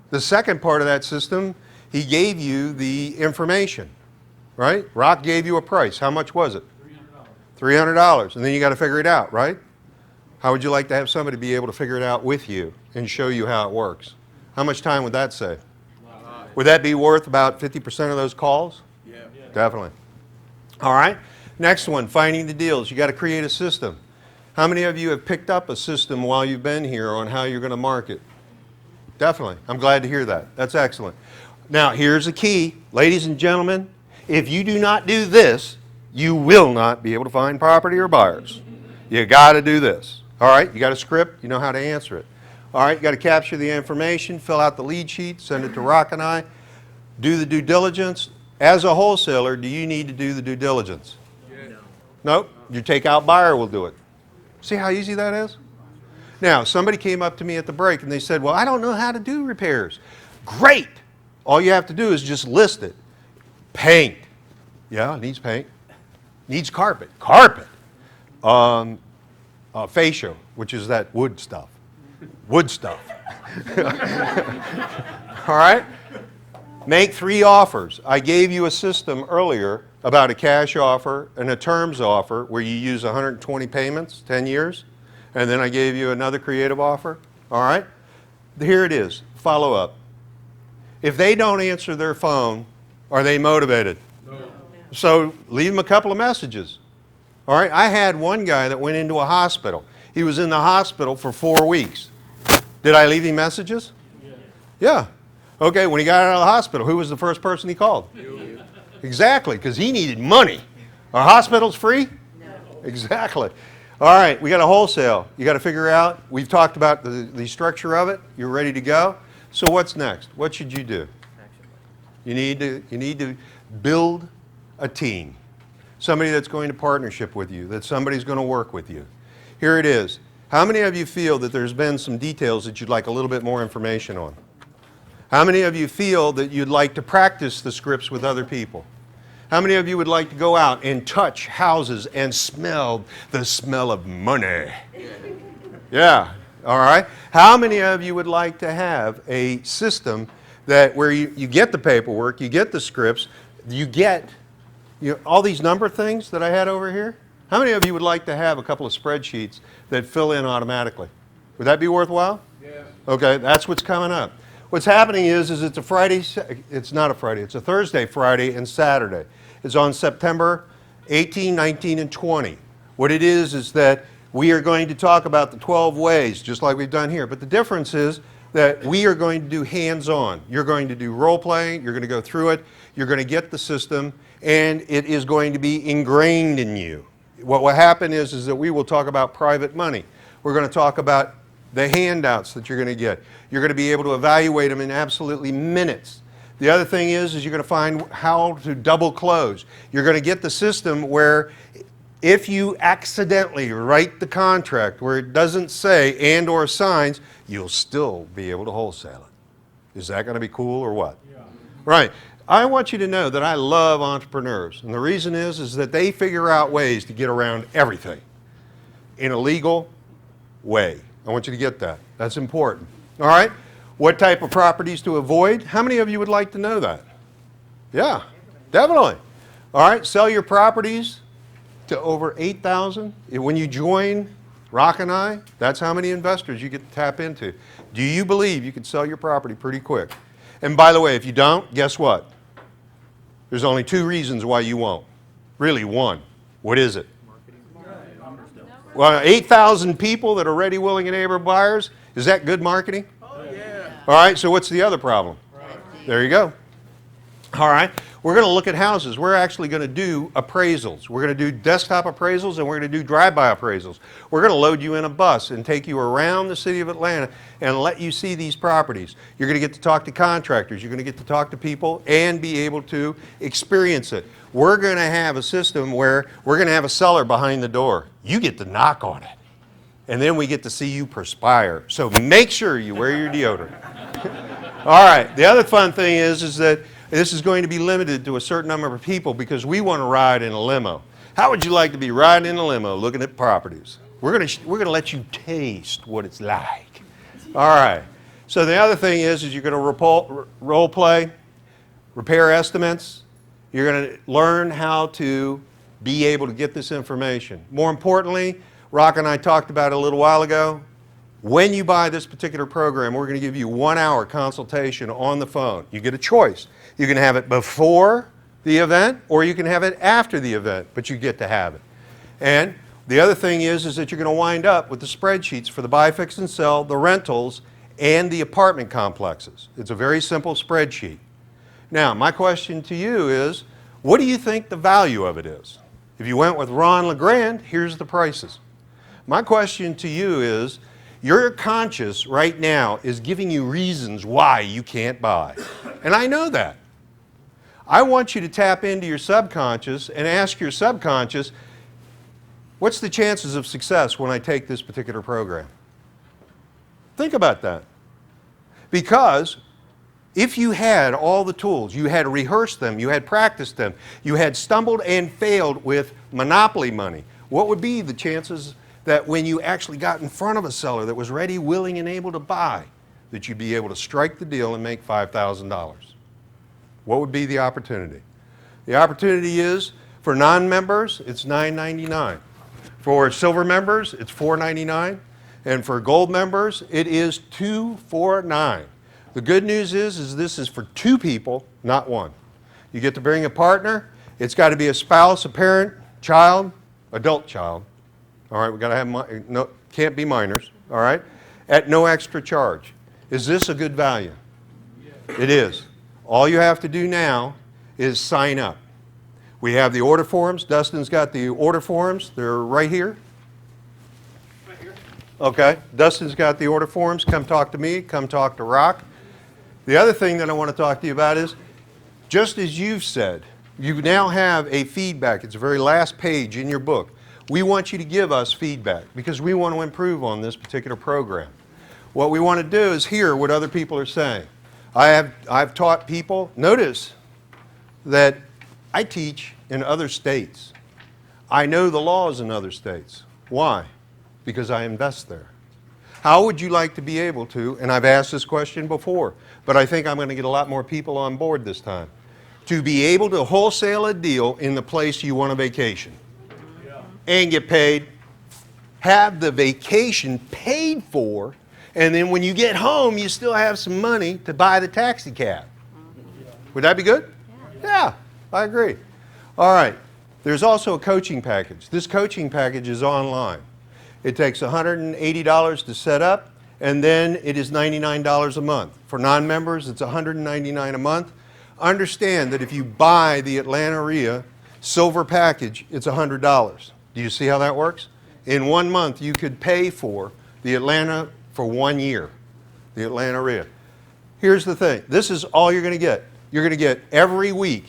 The second part of that system, he gave you the information, right? Rock gave you a price. How much was it? $300. And then you got to figure it out, right? How would you like to have somebody be able to figure it out with you and show you how it works? How much time would that save? Would that be worth about 50% of those calls? Yeah. Definitely. All right. Next one, finding the deals. You got to create a system. How many of you have picked up a system while you've been here on how you're going to market? Definitely. I'm glad to hear that. That's excellent. Now, here's the key. Ladies and gentlemen, if you do not do this, you will not be able to find property or buyers. You got to do this. All right? You got a script. You know how to answer it. All right? You got to capture the information, fill out the lead sheet, send it to Rock and I, do the due diligence. As a wholesaler, do you need to do the due diligence? No. Nope. Your takeout buyer will do it. See how easy that is? Now, somebody came up to me at the break and they said, well, I don't know how to do repairs. Great. All you have to do is just list it. Paint. Yeah, it needs paint. Needs carpet. Carpet. Fascia, which is that wood stuff. Wood stuff. All right? Make 3 offers. I gave you a system earlier about a cash offer and a terms offer where you use 120 payments, 10 years. And then I gave you another creative offer. All right? Here it is. Follow up. If they don't answer their phone, are they motivated? No. So leave them a couple of messages. All right? I had one guy that went into a hospital. He was in the hospital for 4 weeks. Did I leave him messages? Yeah. Okay, when he got out of the hospital, who was the first person he called? You. Exactly, because he needed money. Are hospitals free? No. Exactly. All right, we got a wholesale. You got to figure out, we've talked about the structure of it. You're ready to go. So what's next? What should you do? You need to build a team. Somebody that's going to partnership with you, that somebody's going to work with you. Here it is. How many of you feel that there's been some details that you'd like a little bit more information on? How many of you feel that you'd like to practice the scripts with other people? How many of you would like to go out and touch houses and smell the smell of money? Yeah, all right. How many of you would like to have a system that where you get the paperwork, you get the scripts, you get all these number things that I had over here? How many of you would like to have a couple of spreadsheets that fill in automatically? Would that be worthwhile? Yeah. Okay, that's what's coming up. What's happening is it's a Friday, it's not a Friday, it's a Thursday, Friday, and Saturday. It's on September 18, 19, and 20. What it is that we are going to talk about the 12 ways, just like we've done here. But the difference is that we are going to do hands-on. You're going to do role-playing, you're going to go through it, you're going to get the system, and it is going to be ingrained in you. What will happen is that we will talk about private money. We're going to talk about the handouts that you're going to get. You're going to be able to evaluate them in absolutely minutes. The other thing is you're going to find how to double close. You're going to get the system where if you accidentally write the contract where it doesn't say and or signs, you'll still be able to wholesale it. Is that going to be cool or what? Yeah. Right. I want you to know that I love entrepreneurs. And the reason is that they figure out ways to get around everything in a legal way. I want you to get that. That's important. All right? What type of properties to avoid? How many of you would like to know that? Yeah, definitely. All right, sell your properties to over 8,000. When you join Rock and I, that's how many investors you get to tap into. Do you believe you can sell your property pretty quick? And by the way, if you don't, guess what? There's only 2 reasons why you won't. Really, 1. What is it? Well, 8,000 people that are ready, willing, and able buyers. Is that good marketing? Oh, yeah. All right, so what's the other problem? There you go. All right, we're going to look at houses. We're actually going to do appraisals. We're going to do desktop appraisals, and we're going to do drive-by appraisals. We're going to load you in a bus and take you around the city of Atlanta and let you see these properties. You're going to get to talk to contractors. You're going to get to talk to people and be able to experience it. We're going to have a system where we're going to have a seller behind the door. You get to knock on it. And then we get to see you perspire. So make sure you wear your deodorant. All right. The other fun thing is that this is going to be limited to a certain number of people because we want to ride in a limo. How would you like to be riding in a limo looking at properties? We're going to let you taste what it's like. All right. So the other thing is you're going to role play, repair estimates. You're going to learn how to be able to get this information. More importantly, Rock and I talked about it a little while ago. When you buy this particular program, we're going to give you 1 hour consultation on the phone. You get a choice. You can have it before the event or you can have it after the event, but you get to have it. And the other thing is that you're going to wind up with the spreadsheets for the buy, fix, and sell, the rentals, and the apartment complexes. It's a very simple spreadsheet. Now, my question to you is, what do you think the value of it is? If you went with Ron LeGrand, here's the prices. My question to you is, your conscious right now is giving you reasons why you can't buy. And I know that. I want you to tap into your subconscious and ask your subconscious, what's the chances of success when I take this particular program? Think about that. Because if you had all the tools, you had rehearsed them, you had practiced them, you had stumbled and failed with monopoly money, what would be the chances that when you actually got in front of a seller that was ready, willing, and able to buy, that you'd be able to strike the deal and make $5,000? What would be the opportunity? The opportunity is, for non-members, it's $9.99. For silver members, it's $4.99. And for gold members, it is $249. The good news is this is for 2 people, not 1. You get to bring a partner. It's got to be a spouse, a parent, child, adult child. All right, we got to have, no, can't be minors, all right, at no extra charge. Is this a good value? Yes. It is. All you have to do now is sign up. We have the order forms. Dustin's got the order forms. They're right here. Right here. Okay. Dustin's got the order forms. Come talk to me. Come talk to Rock. The other thing that I want to talk to you about is, just as you've said, you now have a feedback. It's the very last page in your book. We want you to give us feedback because we want to improve on this particular program. What we want to do is hear what other people are saying. I've taught people, notice that I teach in other states. I know the laws in other states. Why? Because I invest there. How would you like to be able to, and I've asked this question before, but I think I'm going to get a lot more people on board this time, to be able to wholesale a deal in the place you want a vacation and get paid, have the vacation paid for, and then when you get home, you still have some money to buy the taxi cab. Would that be good? Yeah, I agree. All right, there's also a coaching package. This coaching package is online. It takes $180 to set up, and then it is $99 a month. For non-members, it's $199 a month. Understand that if you buy the Atlanta RIA silver package, it's $100. Do you see how that works? In 1 month, you could pay for the Atlanta for 1 year, the Atlanta RIA. Here's the thing. This is all you're going to get. You're going to get every week,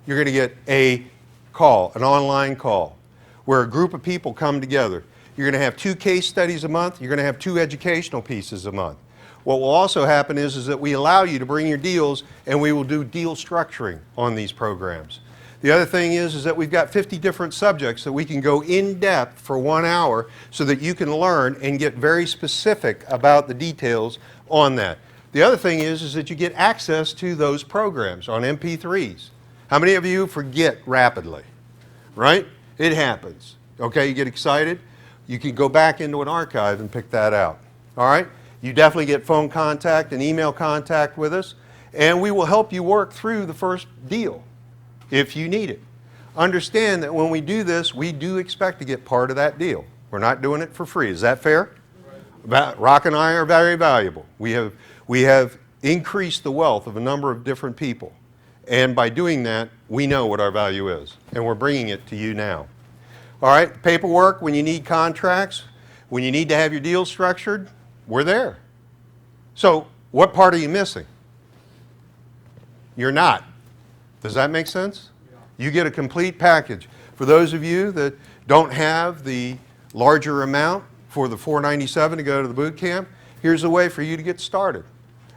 you're going to get a call, an online call, where a group of people come together. You're going to have 2 case studies a month. You're going to have 2 educational pieces a month. What will also happen is that we allow you to bring your deals, and we will do deal structuring on these programs. The other thing is that we've got 50 different subjects that we can go in depth for 1 hour so that you can learn and get very specific about the details on that. The other thing is that you get access to those programs on MP3s. How many of you forget rapidly? Right? It happens. Okay, you get excited. You can go back into an archive and pick that out. All right? You definitely get phone contact and email contact with us, and we will help you work through the first deal if you need it. Understand that when we do this, we do expect to get part of that deal. We're not doing it for free. Is that fair? Right. Rock and I are very valuable. We have increased the wealth of a number of different people. And by doing that, we know what our value is. And we're bringing it to you now. All right, paperwork, when you need contracts, when you need to have your deal structured, we're there. So what part are you missing? You're not. Does that make sense? Yeah. You get a complete package. For those of you that don't have the larger amount for the $497 to go to the boot camp, here's a way for you to get started.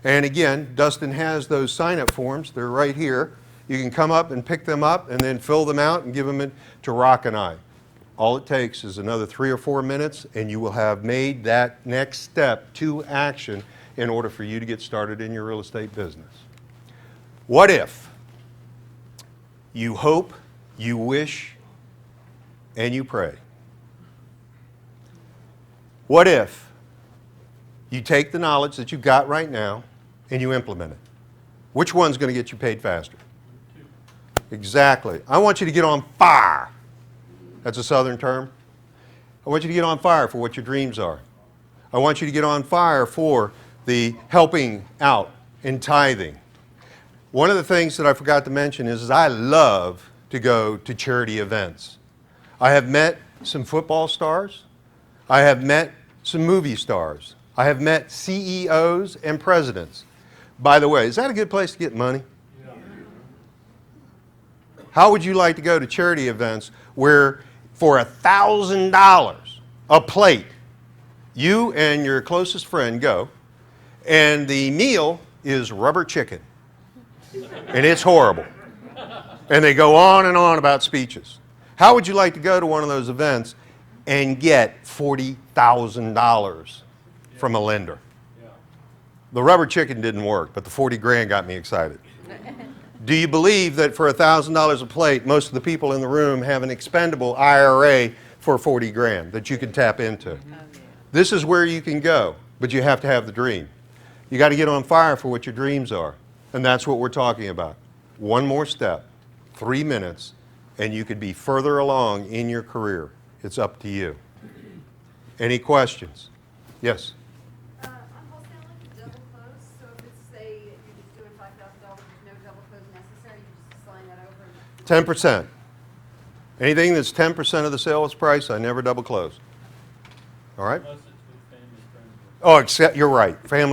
And again, Dustin has those sign-up forms. They're right here. You can come up and pick them up and then fill them out and give them to Rock and I. All it takes is another 3 or 4 minutes, and you will have made that next step to action in order for you to get started in your real estate business. What if you hope, you wish, and you pray? What if you take the knowledge that you've got right now and you implement it? Which one's going to get you paid faster? Exactly. I want you to get on fire. That's a Southern term. I want you to get on fire for what your dreams are. I want you to get on fire for the helping out in tithing. One of the things that I forgot to mention is I love to go to charity events. I have met some football stars. I have met some movie stars. I have met CEOs and presidents. By the way, is that a good place to get money? How would you like to go to charity events where for $1,000 a plate, you and your closest friend go, and the meal is rubber chicken, and it's horrible. And they go on and on about speeches. How would you like to go to one of those events and get $40,000 from a lender? The rubber chicken didn't work, but the 40 grand got me excited. Do you believe that for $1,000 a plate, most of the people in the room have an expendable IRA for 40 grand that you can tap into? This is where you can go, but you have to have the dream. You got to get on fire for what your dreams are, and that's what we're talking about. One more step, 3 minutes, and you could be further along in your career. It's up to you. Any questions? Yes? I'm wholesaling double close, so if it's, say, you're just doing $5,000, there's no double close necessary, you just sign that over? 10%. Anything that's 10% of the sales price, I never double close. All right? Unless it's with family friends. Oh, except, you're right, family